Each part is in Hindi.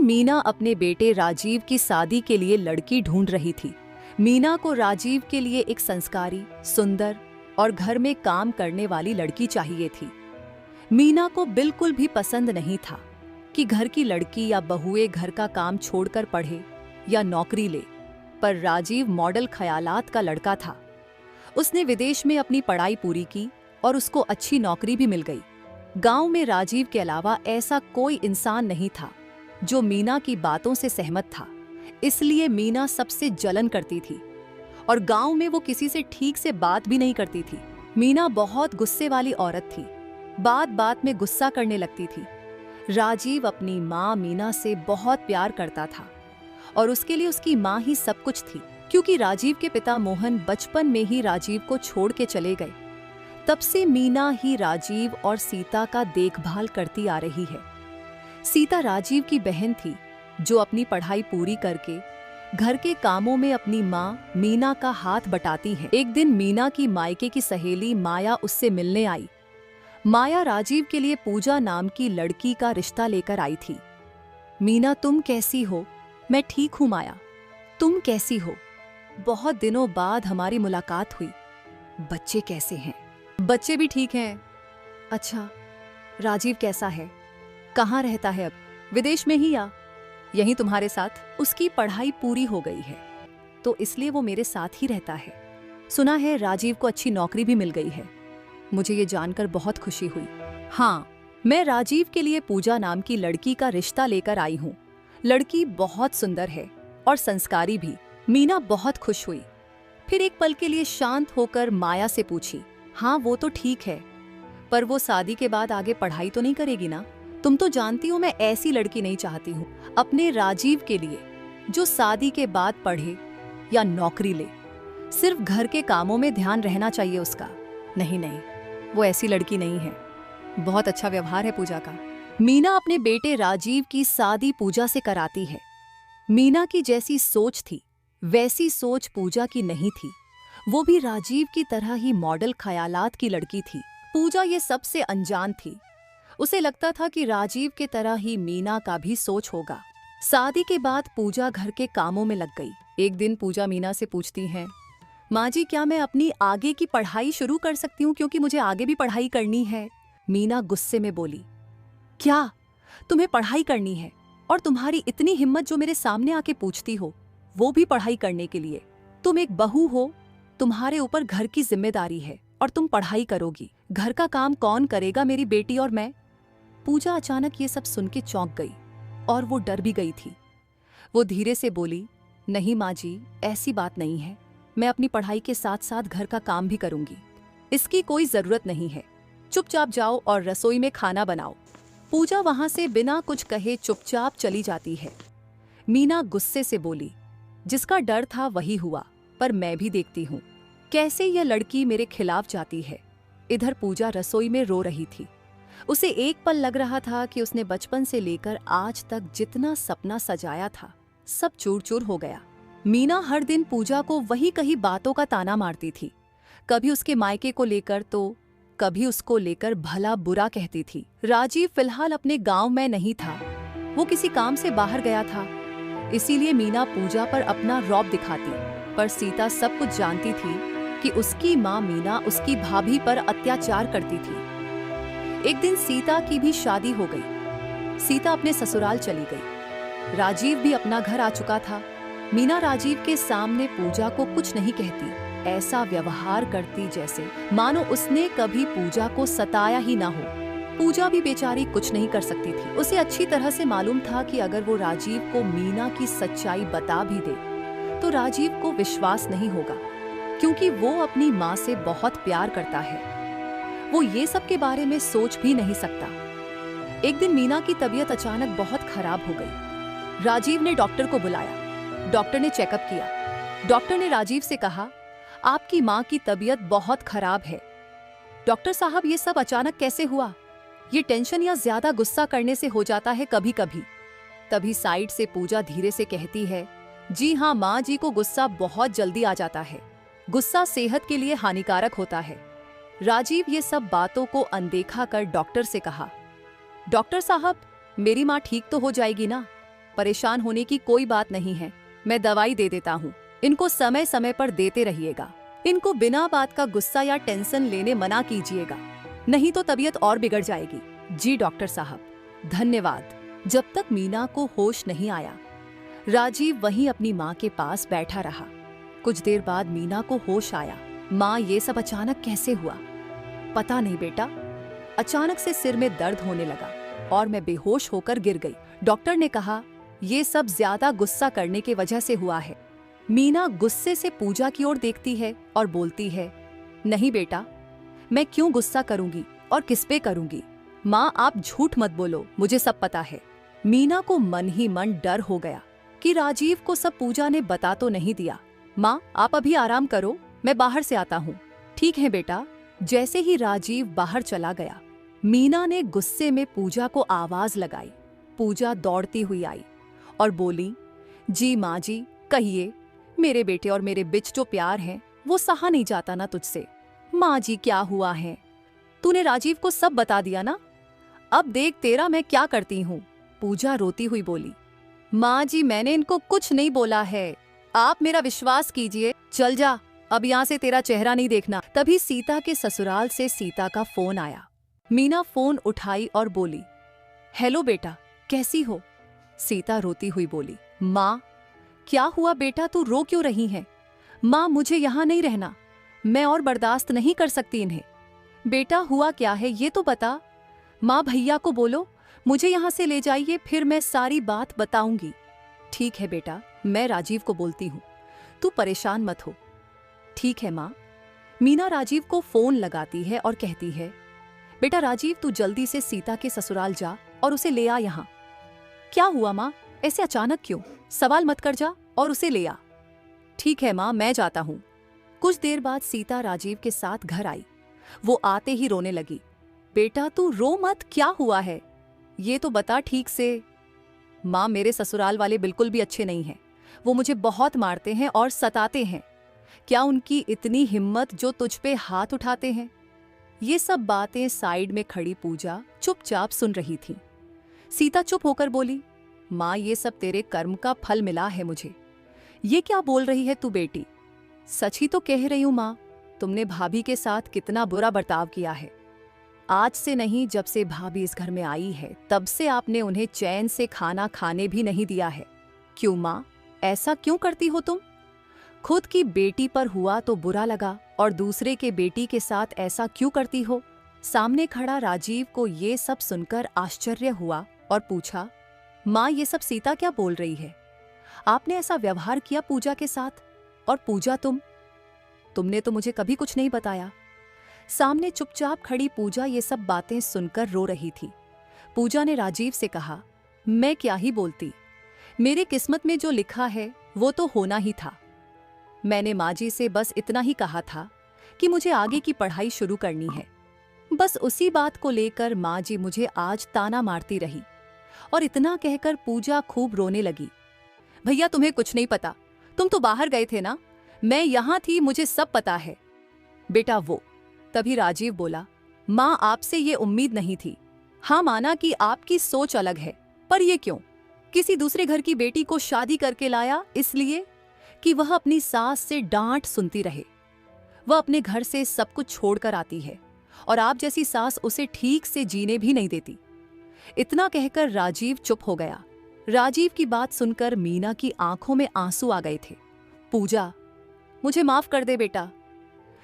मीना अपने बेटे राजीव की शादी के लिए लड़की ढूंढ रही थी। मीना को राजीव के लिए एक संस्कारी, सुंदर और घर में काम करने वाली लड़की चाहिए थी। मीना को बिल्कुल भी पसंद नहीं था कि घर की लड़की या बहुएं घर का काम छोड़कर पढ़े या नौकरी ले, पर राजीव मॉडल ख्यालात का लड़का था। उसने विदेश में अपनी पढ़ाई पूरी की और उसको अच्छी नौकरी भी मिल गई। गांव में राजीव के अलावा ऐसा कोई इंसान नहीं था जो मीना की बातों से सहमत था, इसलिए मीना सबसे जलन करती थी और गांव में वो किसी से ठीक से बात भी नहीं करती थी। मीना बहुत गुस्से वाली औरत थी, बात बात में गुस्सा करने लगती थी। राजीव अपनी माँ मीना से बहुत प्यार करता था और उसके लिए उसकी माँ ही सब कुछ थी। क्योंकि राजीव के पिता मोहन बचपन में ही राजीव को छोड़ के चले गए, तब से मीना ही राजीव और सीता का देखभाल करती आ रही है। सीता राजीव की बहन थी जो अपनी पढ़ाई पूरी करके घर के कामों में अपनी माँ मीना का हाथ बटाती है। एक दिन मीना की मायके की सहेली माया उससे मिलने आई। माया राजीव के लिए पूजा नाम की लड़की का रिश्ता लेकर आई थी। मीना, तुम कैसी हो? मैं ठीक हूँ माया, तुम कैसी हो? बहुत दिनों बाद हमारी मुलाकात हुई। बच्चे कैसे हैं? बच्चे भी ठीक हैं। अच्छा, राजीव कैसा है? कहाँ रहता है अब? विदेश में ही या यहीं तुम्हारे साथ? उसकी पढ़ाई पूरी हो गई है तो इसलिए वो मेरे साथ ही रहता है। सुना है राजीव को अच्छी नौकरी भी मिल गई है। मुझे ये जानकर बहुत खुशी हुई। हाँ, मैं राजीव के लिए पूजा नाम की लड़की का रिश्ता लेकर आई हूँ। लड़की बहुत सुंदर है और संस्कारी भी। मीना बहुत खुश हुई। फिर एक पल के लिए शांत होकर माया से पूछी, हाँ वो तो ठीक है, पर वो शादी के बाद आगे पढ़ाई तो नहीं करेगी ना? तुम तो जानती हो मैं ऐसी लड़की नहीं चाहती हूँ अपने राजीव के लिए जो शादी के बाद पढ़े या नौकरी ले। सिर्फ घर के कामों में ध्यान रहना चाहिए उसका। नहीं नहीं, वो ऐसी लड़की नहीं है। बहुत अच्छा व्यवहार है पूजा का। मीना अपने बेटे राजीव की शादी पूजा से कराती है। मीना की जैसी सोच थी वैसी सोच पूजा की नहीं थी। वो भी राजीव की तरह ही मॉडल ख्यालात की लड़की थी। पूजा ये सबसे अनजान थी। उसे लगता था कि राजीव के तरह ही मीना का भी सोच होगा। शादी के बाद पूजा घर के कामों में लग गई। एक दिन पूजा मीना से पूछती है, माँ जी क्या मैं अपनी आगे की पढ़ाई शुरू कर सकती हूँ, क्योंकि मुझे आगे भी पढ़ाई करनी है। मीना गुस्से में बोली, क्या तुम्हें पढ़ाई करनी है? और तुम्हारी इतनी हिम्मत जो मेरे सामने आके पूछती हो, वो भी पढ़ाई करने के लिए? तुम एक बहू हो, तुम्हारे ऊपर घर की जिम्मेदारी है और तुम पढ़ाई करोगी। घर का काम कौन करेगा? मेरी बेटी और मैं। पूजा अचानक ये सब सुन के चौंक गई और वो डर भी गई थी। वो धीरे से बोली, नहीं माँ जी, ऐसी बात नहीं है। मैं अपनी पढ़ाई के साथ साथ घर का काम भी करूंगी। इसकी कोई जरूरत नहीं है। चुपचाप जाओ और रसोई में खाना बनाओ। पूजा वहां से बिना कुछ कहे चुपचाप चली जाती है। मीना गुस्से से बोली, जिसका डर था वही हुआ, पर मैं भी देखती हूँ कैसे यह लड़की मेरे खिलाफ जाती है। इधर पूजा रसोई में रो रही थी। उसे एक पल लग रहा था कि उसने बचपन से लेकर आज तक जितना सपना सजाया था सब चूर चूर हो गया। मीना हर दिन पूजा को वही कही बातों का ताना मारती थी। कभी उसके मायके को लेकर तो कभी उसको लेकर भला बुरा कहती थी। राजीव फिलहाल अपने गांव में नहीं था, वो किसी काम से बाहर गया था। इसीलिए मीना पूजा पर अपना रौब दिखाती, पर सीता सब कुछ जानती थी कि उसकी माँ मीना उसकी भाभी पर अत्याचार करती थी। एक दिन सीता की भी शादी हो गई। सीता अपने ससुराल चली गई। राजीव भी अपना घर आ चुका था। मीना राजीव के सामने पूजा को कुछ नहीं कहती, ऐसा व्यवहार करती जैसे मानो उसने कभी पूजा को सताया ही ना हो। पूजा भी बेचारी कुछ नहीं कर सकती थी। उसे अच्छी तरह से मालूम था कि अगर वो राजीव को मीना की सच्चाई बता भी दे तो राजीव को विश्वास नहीं होगा, क्योंकि वो अपनी माँ से बहुत प्यार करता है। वो ये सब के बारे में सोच भी नहीं सकता। एक दिन मीना की तबीयत अचानक बहुत खराब हो गई। राजीव ने डॉक्टर को बुलाया। डॉक्टर ने चेकअप किया। डॉक्टर ने राजीव से कहा, आपकी माँ की तबीयत बहुत खराब है। डॉक्टर साहब, ये सब अचानक कैसे हुआ? ये टेंशन या ज्यादा गुस्सा करने से हो जाता है कभी कभी। तभी साइड से पूजा धीरे से कहती है, जी हाँ माँ जी को गुस्सा बहुत जल्दी आ जाता है। गुस्सा सेहत के लिए हानिकारक होता है। राजीव ये सब बातों को अनदेखा कर डॉक्टर से कहा, डॉक्टर साहब मेरी माँ ठीक तो हो जाएगी ना? परेशान होने की कोई बात नहीं है, मैं दवाई दे देता हूँ, इनको समय समय पर देते रहिएगा। इनको बिना बात का गुस्सा या टेंशन लेने मना कीजिएगा, नहीं तो तबीयत और बिगड़ जाएगी। जी डॉक्टर साहब, धन्यवाद। जब तक मीना को होश नहीं आया, राजीव वहीं अपनी माँ के पास बैठा रहा। कुछ देर बाद मीना को होश आया। माँ, ये सब अचानक कैसे हुआ? पता नहीं बेटा, अचानक से सिर में दर्द होने लगा और मैं बेहोश होकर गिर गई। डॉक्टर ने कहा ये सब ज्यादा गुस्सा करने की वजह से हुआ है। मीना गुस्से से पूजा की ओर देखती है और बोलती है, नहीं बेटा, मैं क्यों गुस्सा करूंगी और किस पे करूंगी? माँ, आप झूठ मत बोलो, मुझे सब पता है। मीना को मन ही मन डर हो गया कि राजीव को सब पूजा ने बता तो नहीं दिया। माँ, आप अभी आराम करो, मैं बाहर से आता हूँ। ठीक है बेटा। जैसे ही राजीव बाहर चला गया, मीना ने गुस्से में पूजा को आवाज लगाई। पूजा दौड़ती हुई आई और बोली, जी माँ जी, कहिए, मेरे बेटे और मेरे बीच जो प्यार है वो सहा नहीं जाता ना तुझसे। माँ जी, क्या हुआ है? तूने राजीव को सब बता दिया ना? अब देख तेरा मैं क्या करती हूँ। पूजा रोती हुई बोली, माँ जी, मैंने इनको कुछ नहीं बोला है, आप मेरा विश्वास कीजिए। चल जा, अब यहाँ से तेरा चेहरा नहीं देखना। तभी सीता के ससुराल से सीता का फोन आया। मीना फोन उठाई और बोली, हेलो बेटा, कैसी हो? सीता रोती हुई बोली, माँ, क्या हुआ बेटा, तू रो क्यों रही है? माँ, मुझे यहाँ नहीं रहना, मैं और बर्दाश्त नहीं कर सकती इन्हें। बेटा, हुआ क्या है ये तो बता। माँ, भैया को बोलो मुझे यहाँ से ले जाइए, फिर मैं सारी बात बताऊंगी। ठीक है बेटा, मैं राजीव को बोलती हूँ, तू परेशान मत हो। ठीक है माँ। मीना राजीव को फोन लगाती है और कहती है, बेटा राजीव, तू जल्दी से सीता के ससुराल जा और उसे ले आ यहाँ। क्या हुआ माँ, ऐसे अचानक क्यों? सवाल मत कर, जा और उसे ले आ। ठीक है माँ, मैं जाता हूँ। कुछ देर बाद सीता राजीव के साथ घर आई। वो आते ही रोने लगी। बेटा तू रो मत, क्या हुआ है ये तो बता ठीक से। माँ, मेरे ससुराल वाले बिल्कुल भी अच्छे नहीं हैं, वो मुझे बहुत मारते हैं और सताते हैं। क्या उनकी इतनी हिम्मत जो तुझ पे हाथ उठाते हैं? ये सब बातें साइड में खड़ी पूजा चुपचाप सुन रही थी। सीता चुप होकर बोली, माँ, ये सब तेरे कर्म का फल मिला है मुझे। ये क्या बोल रही है तू बेटी? सच ही तो कह रही हूँ माँ, तुमने भाभी के साथ कितना बुरा बर्ताव किया है। आज से नहीं, जब से भाभी इस घर में आई है तब से आपने उन्हें चैन से खाना खाने भी नहीं दिया है। क्यों माँ, ऐसा क्यों करती हो तुम? खुद की बेटी पर हुआ तो बुरा लगा और दूसरे के बेटी के साथ ऐसा क्यों करती हो? सामने खड़ा राजीव को ये सब सुनकर आश्चर्य हुआ और पूछा, माँ, ये सब सीता क्या बोल रही है? आपने ऐसा व्यवहार किया पूजा के साथ? और पूजा, तुमने तो मुझे कभी कुछ नहीं बताया। सामने चुपचाप खड़ी पूजा ये सब बातें सुनकर रो रही थी। पूजा ने राजीव से कहा, मैं क्या ही बोलती, मेरे किस्मत में जो लिखा है वो तो होना ही था। मैंने माँ जी से बस इतना ही कहा था कि मुझे आगे की पढ़ाई शुरू करनी है। बस उसी बात को लेकर माँ जी मुझे आज ताना मारती रही। और इतना कहकर पूजा खूब रोने लगी। भैया, तुम्हें कुछ नहीं पता, तुम तो बाहर गए थे ना, मैं यहाँ थी, मुझे सब पता है। बेटा वो। तभी राजीव बोला, माँ, आपसे ये उम्मीद नहीं थी। हाँ, माना कि आपकी सोच अलग है, पर ये क्यों? किसी दूसरे घर की बेटी को शादी करके लाया इसलिए कि वह अपनी सास से डांट सुनती रहे। वह अपने घर से सब कुछ छोड़कर आती है और आप जैसी सास उसे ठीक से जीने भी नहीं देती। इतना कहकर राजीव चुप हो गया। राजीव की बात सुनकर मीना की आंखों में आंसू आ गए थे। पूजा, मुझे माफ कर दे बेटा,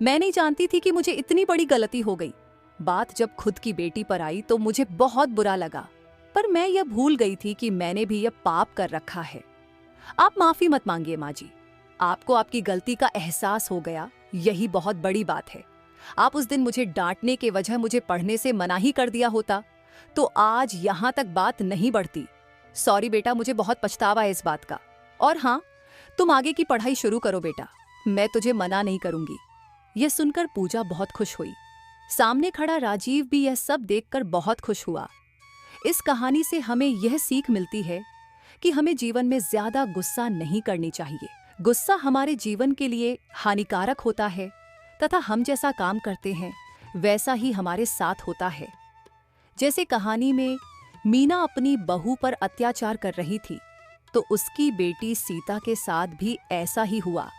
मैं नहीं जानती थी कि मुझे इतनी बड़ी गलती हो गई। बात जब खुद की बेटी पर आई तो मुझे बहुत बुरा लगा, पर मैं यह भूल गई थी कि मैंने भी यह पाप कर रखा है। आप माफी मत मांगिए माँ जी, आपको आपकी गलती का एहसास हो गया, यही बहुत बड़ी बात है। आप उस दिन मुझे डांटने के वजह मुझे पढ़ने से मना ही कर दिया होता तो आज यहाँ तक बात नहीं बढ़ती। सॉरी बेटा, मुझे बहुत पछतावा है इस बात का। और हाँ, तुम आगे की पढ़ाई शुरू करो बेटा, मैं तुझे मना नहीं करूंगी। यह सुनकर पूजा बहुत खुश हुई। सामने खड़ा राजीव भी यह सब देखकर बहुत खुश हुआ। इस कहानी से हमें यह सीख मिलती है कि हमें जीवन में ज्यादा गुस्सा नहीं करनी चाहिए। गुस्सा हमारे जीवन के लिए हानिकारक होता है तथा हम जैसा काम करते हैं वैसा ही हमारे साथ होता है। जैसे कहानी में मीना अपनी बहू पर अत्याचार कर रही थी, तो उसकी बेटी सीता के साथ भी ऐसा ही हुआ।